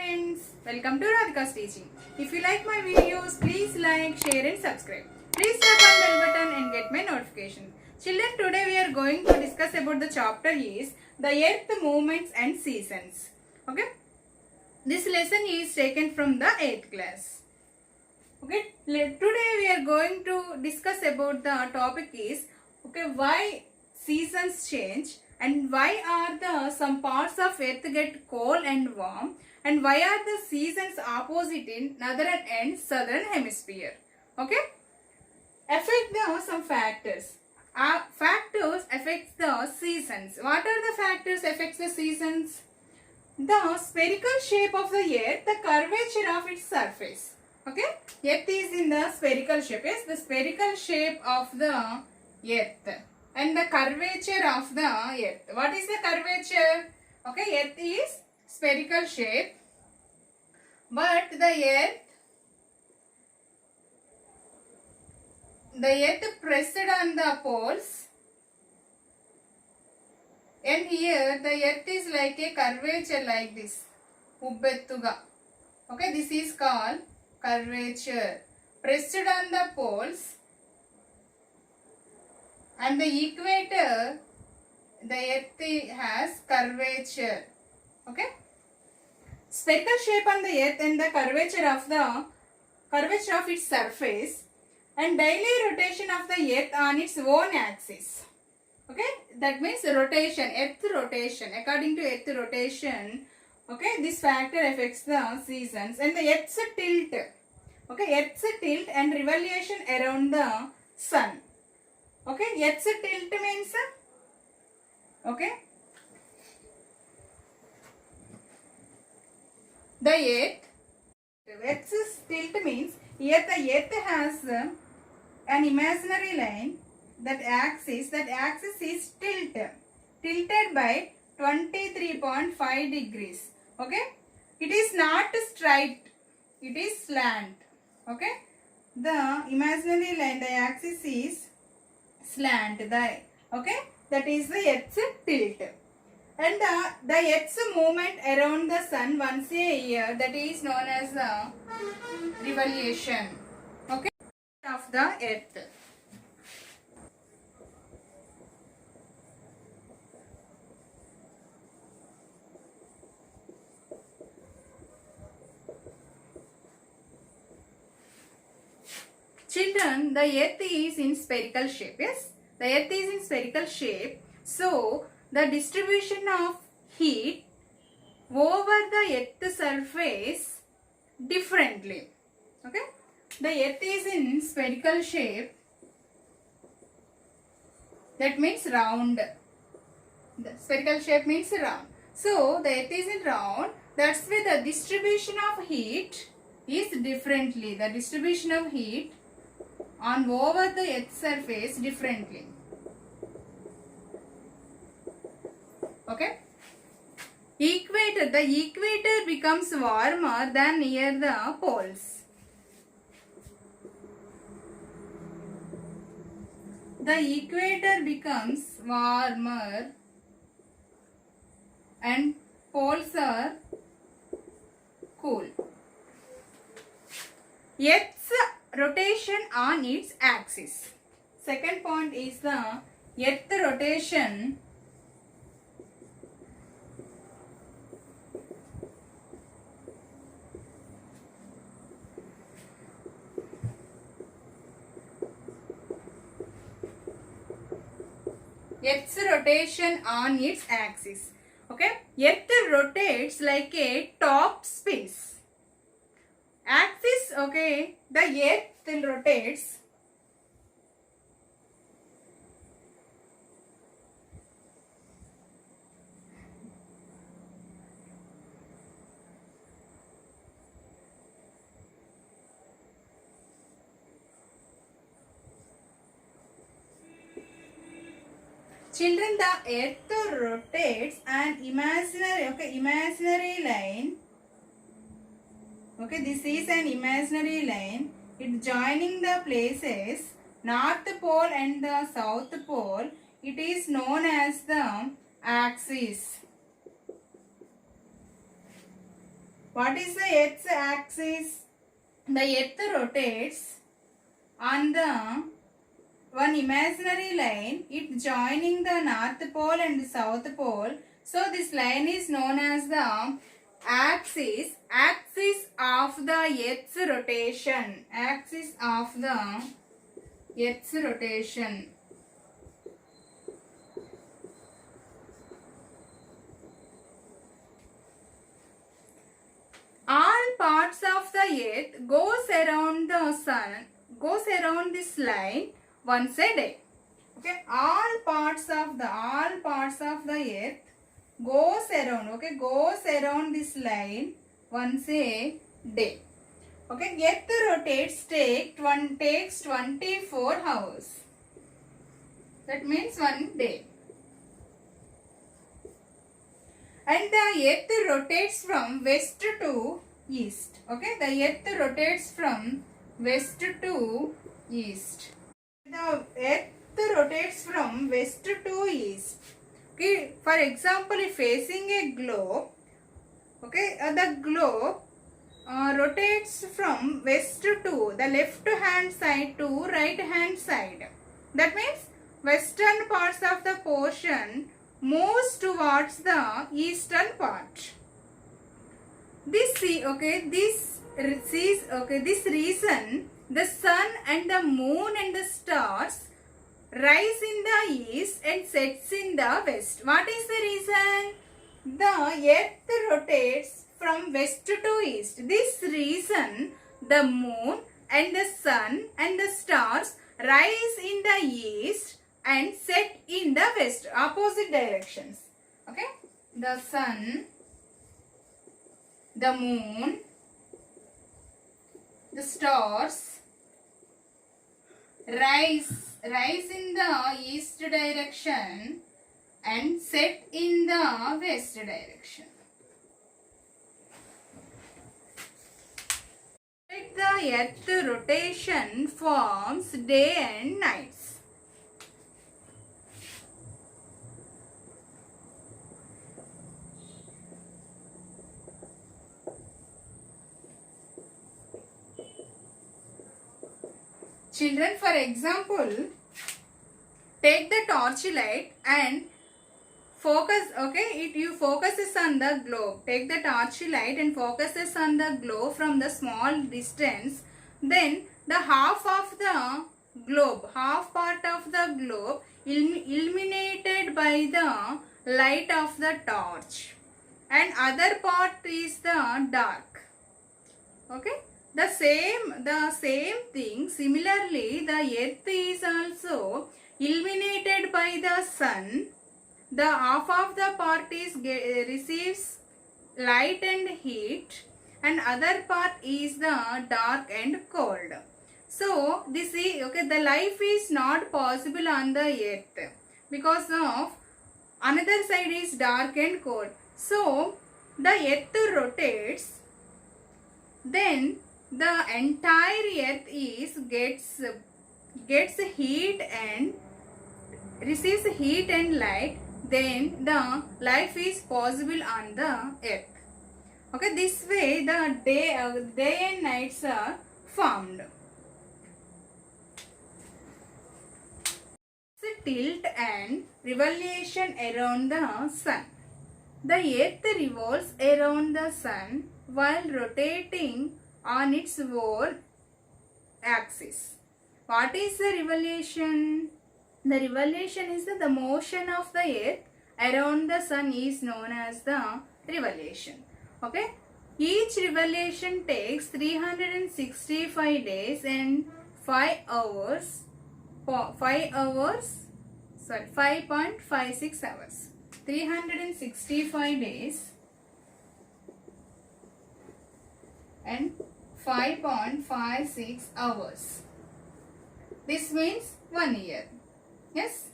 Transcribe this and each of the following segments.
friends, welcome to Radhika's teaching. If you like my videos, please like, share and subscribe. Please tap on bell button and get my notification. Children, today we are going to discuss about the chapter is the earth movements and seasons. Okay, this lesson is taken from the 8th class. Okay, today we are going to discuss about the topic is why seasons change and why are the some parts of earth get cold and warm and why are the seasons opposite in northern and southern hemisphere. Okay, affect the some factors. Factors affect the seasons. What are the factors affects the seasons? The spherical shape of the earth, the curvature of its surface. Okay, earth is in the spherical shape. Yes, the spherical shape of the earth and the curvature of the earth. What is the curvature? Okay, earth is spherical shape, but the earth pressed on the poles, and here the earth is like a curvature like this. Ubbettuga. Okay, this is called curvature. Pressed on the poles and the equator, the earth has curvature. Okay, spherical shape on the earth and the curvature of its surface and daily rotation of the earth on its own axis. Okay, that means rotation, earth rotation. According to earth rotation, okay, this factor affects the seasons and the earth's tilt. Okay, earth's tilt and revolution around the sun. Okay, earth's tilt means the earth's tilt means here the earth has an imaginary line. That axis is tilted by 23.5 degrees. Okay, it is not straight, it is slant. Okay, the imaginary line, the axis is slant. That is the earth's tilt. And the earth's movement around the sun once a year, that is known as the revolution. Okay, of the earth. Children, the earth is in spherical shape. Yes, the earth is in spherical shape. So, the distribution of heat over the earth surface differently. Okay, the earth is in spherical shape. That means round. The spherical shape means round. So, the earth is in round. That's why the distribution of heat is differently. The distribution of heat on over the earth surface differently. Okay, equator, the equator becomes warmer than near the poles. The equator becomes warmer and poles are cool. Earth's rotation on its axis. Second point is the earth rotation on its axis. Okay, earth rotates like a top spins. Axis, okay, the earth rotates children, the earth rotates an imaginary line. Okay, this is an imaginary line. It joining the places North Pole and the South Pole. It is known as the axis. What is the Earth's axis? The Earth rotates on the one imaginary line, it joining the North Pole and South Pole. So this line is known as the axis of the Earth's rotation. Axis of the Earth's rotation. All parts of the Earth goes around the sun, goes around this line once a day. Okay, all parts of the Earth goes around. Okay, goes around this line once a day. Okay, Earth rotates takes 24 hours. That means one day. And the Earth rotates from west to east. Okay, the Earth rotates from west to east. The Earth rotates from west to east. Okay, for example, if facing a globe, okay, the globe rotates from west to the left hand side to right hand side. That means western parts of the portion moves towards the eastern part. This reason the sun and the moon and the stars rise in the east and sets in the west. What is the reason? The Earth rotates from west to east. This reason the moon and the sun and the stars rise in the east and set in the west, opposite directions. Okay, the sun, the moon, the stars rise in the east direction and set in the west direction. The Earth rotation forms day and nights. Children, for example, take the torchlight and focus, okay, you focuses on the globe. Take the torchlight and focuses on the globe from the small distance. Then the half of the globe, half part of the globe illuminated by the light of the torch, and other part is the dark. Okay. The same thing, similarly, the Earth is also illuminated by the sun. The half of the part receives light and heat, and other part is the dark and cold. So this is okay. The life is not possible on the Earth because of another side is dark and cold. So the Earth rotates, then the entire Earth gets heat and receives heat and light. Then the life is possible on the Earth. Okay, this way the day and nights are formed. Tilt and revolution around the sun. The Earth revolves around the sun while rotating on its own axis. What is the revolution? The revolution is the motion of the Earth around the sun is known as the revolution. Okay. Each revolution takes 365 days and 5.56 hours. 365 days and 5.56 hours. This means 1 year. Yes.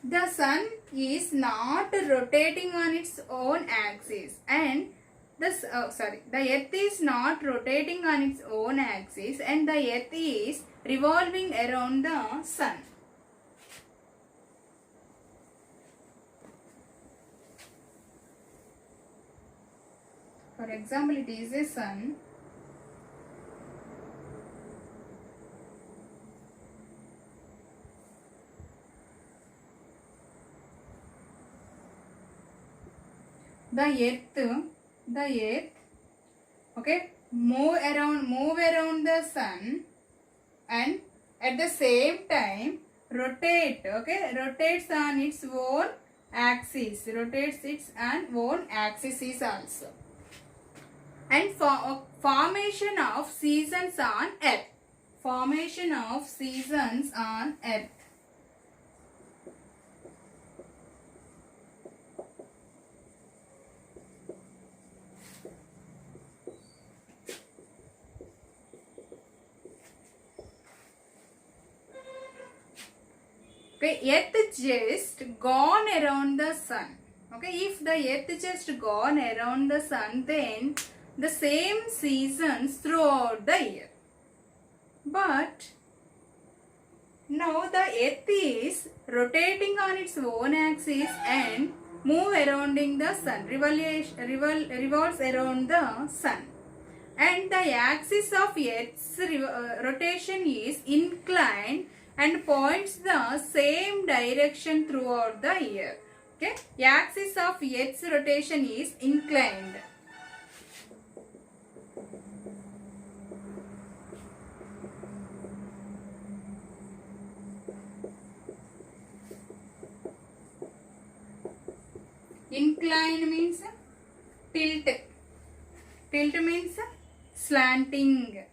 The sun is not rotating on its own axis, and the Earth is not rotating on its own axis, and the Earth is revolving around the sun. example, it is a sun. The earth, okay, move around the sun, and at the same time rotates on its own axis, is also. And formation of seasons on earth, okay, earth just gone around the sun. Okay, if the earth just gone around the sun, then the same seasons throughout the year. But now the earth is rotating on its own axis and move around in the sun, revolves around the sun. And the axis of earth's rotation is inclined and points the same direction throughout the year. Okay, the axis of earth's rotation is inclined. Inclined means tilt. Tilt means slanting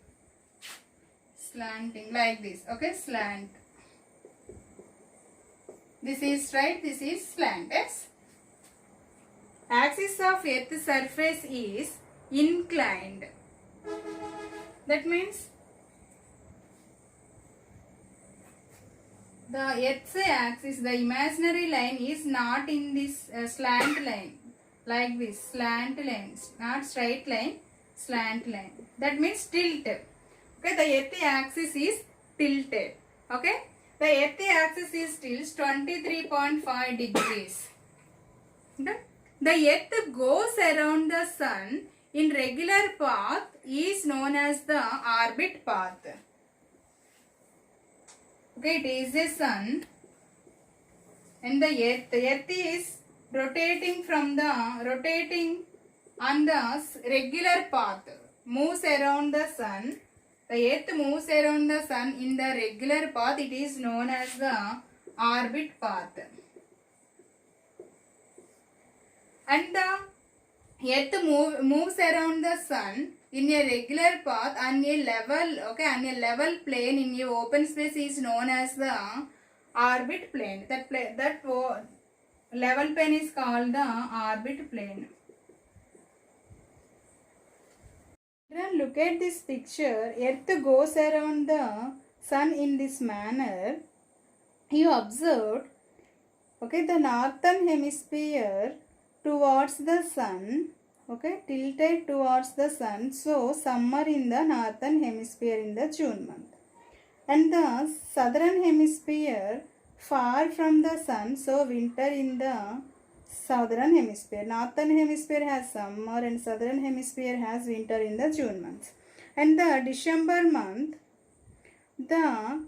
like this. Okay, slant. This is straight, this is slant. Yes. Axis of earth's surface is inclined. That means the earth's axis, the imaginary line, is not in this slant line, like this, slant line, not straight line, slant line. That means tilt. Okay, the earth axis is tilted. Okay, the earth axis is tilted 23.5 degrees. Okay? The earth goes around the sun in regular path is known as the orbit path. Okay, it is a sun and the earth is rotating on the regular path, moves around the sun. The earth moves around the sun in the regular path. It is known as the orbit path. And the earth moves around the sun in a regular path on a level plane in a open space is known as the orbit plane. That level plane is called the orbit plane. Children, look at this picture. Earth goes around the sun in this manner. You observed, okay, the northern hemisphere towards the sun, okay, tilted towards the sun. So summer in the northern hemisphere in the June month, and the southern hemisphere far from the sun, so winter in the southern hemisphere. Northern hemisphere has summer and southern hemisphere has winter in the June month. And the December month, the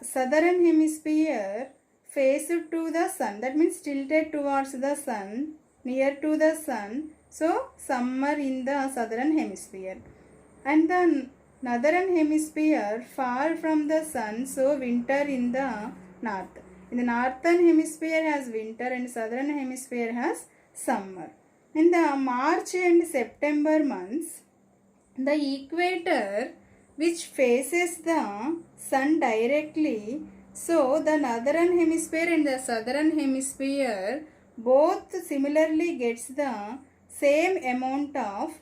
southern hemisphere faced to the sun, that means tilted towards the sun, near to the sun, so summer in the southern hemisphere. And the northern hemisphere far from the sun, so winter in the north. In the northern hemisphere has winter and southern hemisphere has summer. In the March and September months, the equator which faces the sun directly, so the northern hemisphere and the southern hemisphere both similarly gets the same amount of